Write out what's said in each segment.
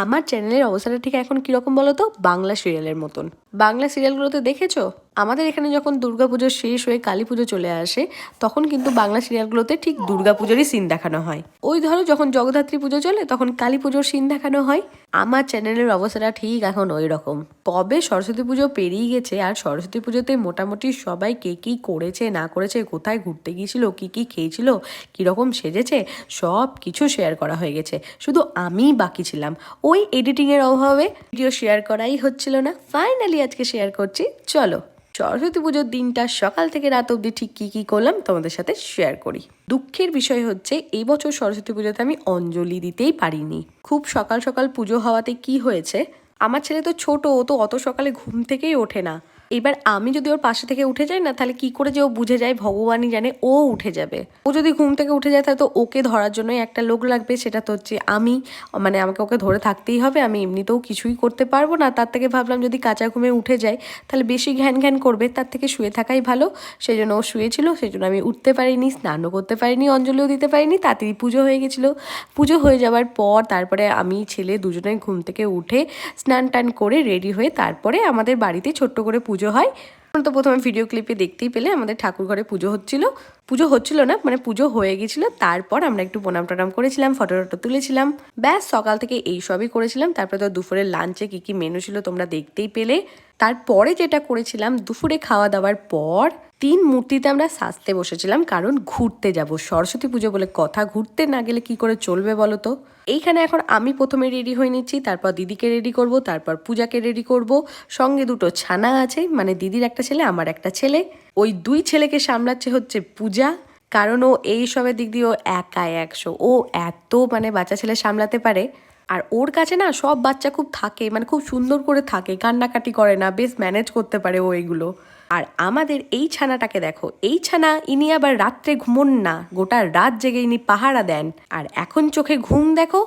আমার চ্যানেলের অবস্থাটা ঠিক এখন কীরকম বলো তো, বাংলা সিরিয়ালের মতন। বাংলা সিরিয়ালগুলোতে দেখেছো, আমাদের এখানে যখন দুর্গাপুজো শেষ হয়ে কালী পুজো চলে আসে, তখন কিন্তু বাংলা সিরিয়ালগুলোতে ঠিক দুর্গাপুজোরই সিন দেখানো হয়। ওই ধরো যখন জগদ্ধাত্রী পুজো চলে তখন কালী পুজোর সিন দেখানো হয়। আমার চ্যানেলের অবস্থাটা ঠিক এখন ওই রকম। কবে সরস্বতী পুজো পেরিয়ে গেছে, আর সরস্বতী পুজোতে মোটামুটি সবাই কে কী করেছে না করেছে, কোথায় ঘুরতে গিয়েছিল, কী কী খেয়েছিল, কীরকম সেজেছে, সব কিছু শেয়ার করা হয়ে গেছে। শুধু আমিই বাকি ছিলাম, ওই এডিটিংয়ের অভাবে ভিডিও শেয়ার করাই হচ্ছিল না। ফাইনালি আজকে শেয়ার করছি। চলো সরস্বতী পুজোর দিনটা সকাল থেকে রাত অবধি ঠিক কী কী করলাম তোমাদের সাথে শেয়ার করি। দুঃখের বিষয় হচ্ছে এই বছর সরস্বতী পুজোতে আমি অঞ্জলি দিতেই পারিনি। খুব সকাল সকাল পুজো হওয়াতে কি হয়েছে, আমার ছেলে তো ছোট, ও তো অত সকালে ঘুম থেকেই ওঠে না। এবার আমি যদি ওর পাশে থেকে উঠে যাই না, তাহলে কি করে যে ও বুঝে যায় ভগবানই জানে ও উঠে যাবে। ও যদি ঘুম থেকে উঠে যায় তাহলে তো ওকে ধরার জন্যই একটা লোক লাগবে, সেটা তো হচ্ছে আমি। মানে আমাকে ওকে ধরে থাকতেই হবে, আমি এমনিতেও কিছুই করতে পারবো না। তার থেকে ভাবলাম যদি কাঁচা ঘুমে উঠে যায় তাহলে বেশি ঘ্যান ঘ্যান করবে, তার থেকে শুয়ে থাকাই ভালো। সেই জন্য ও শুয়েছিল, সেই জন্য আমি উঠতে পারিনি, স্নানও করতে পারিনি, অঞ্জলিও দিতে পারিনি। তাড়াতাড়ি পুজো হয়ে গেছিলো। পুজো হয়ে যাওয়ার পর তারপরে আমি ছেলে দুজনে ঘুম থেকে উঠে স্নান টান করে রেডি হয়ে তারপরে আমাদের বাড়িতে ছোট্ট করে পুজো হয়। তো প্রথমে ভিডিও ক্লিপে দেখতেই পেলে আমাদের ঠাকুর ঘরে পুজো হচ্ছিল না, মানে পুজো হয়ে গেছিলো। তারপর আমরা একটু প্রণাম টনাম করেছিলাম, ফটো টটো তুলেছিলাম, ব্যাস সকাল থেকে এই সবই করেছিলাম। তারপরে তো দুপুরের লাঞ্চে কী কী মেনু ছিল তোমরা দেখতেই পেলে। তারপরে যেটা করেছিলাম, দুপুরে খাওয়া দাওয়ার পর 3 মূর্তিতে আমরা সাজতে বসেছিলাম, কারণ ঘুরতে যাব। সরস্বতী পুজো বলে কথা, ঘুরতে না গেলে কি করে চলবে বলো তো। এইখানে এখন আমি প্রথমে রেডি হয়ে নিচ্ছি, তারপর দিদিকে রেডি করব, তারপর পূজাকে রেডি করব। সঙ্গে 2টো ছানা আছে, মানে দিদির একটা ছেলে আমার একটা ছেলে। ওই 2 ছেলেকে সামলাচ্ছে হচ্ছে পূজা, কারণ ও এই সবের দিক দিয়ে ও একাই 100। ও এত মানে বাচ্চা ছেলে সামলাতে পারে। আর ওর কাছে না সব বাচ্চা খুব থাকে, মানে খুব সুন্দর করে থাকে, কান্নাকাটি করে না, বেশ ম্যানেজ করতে পারে ও এগুলো। আর আমাদের এই ছানাটাকে দেখো, এই ছানা ইনি আবার রাত্রে ঘুমোন না, গোটা রাত জেগে ইনি পাহারা দেন। আর এখন চোখে ঘুম দেখো,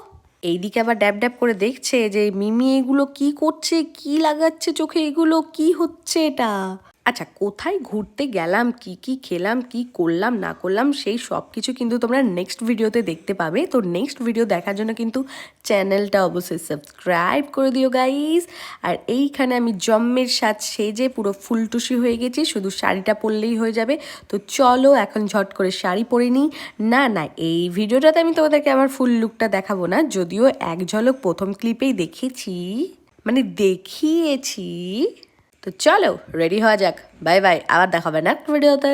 এইদিকে আবার ড্যাব ড্যাব করে দেখছে যে মিমি এগুলো কি করছে, কি লাগাচ্ছে চোখে, এগুলো কি হচ্ছে এটা। আচ্ছা, কোথায় ঘুরতে গেলাম, কি কি খেলাম, কি করলাম না করলাম, সেই সব কিছু কিন্তু তোমরা নেক্সট ভিডিওতে দেখতে পাবে। তো নেক্সট ভিডিও দেখার জন্য কিন্তু চ্যানেলটা অবশ্যই সাবস্ক্রাইব করে দিও গাইস। আর এইখানে আমি জম্মের সাজ সেজে পুরো ফুলটুসি হয়ে গেছি, শুধু শাড়িটা পরলেই হয়ে যাবে। তো চলো এখন ঝট করে শাড়ি পরে নিই। না না, এই ভিডিওটাতে আমি তোমাদেরকে আমার ফুল লুকটা দেখাবো না, যদিও এক ঝলক প্রথম ক্লিপেই দেখিয়েছি। তো চলো রেডি হওয়া যাক। বাই বাই, আবার দেখাবে নেক্সট ভিডিওতে।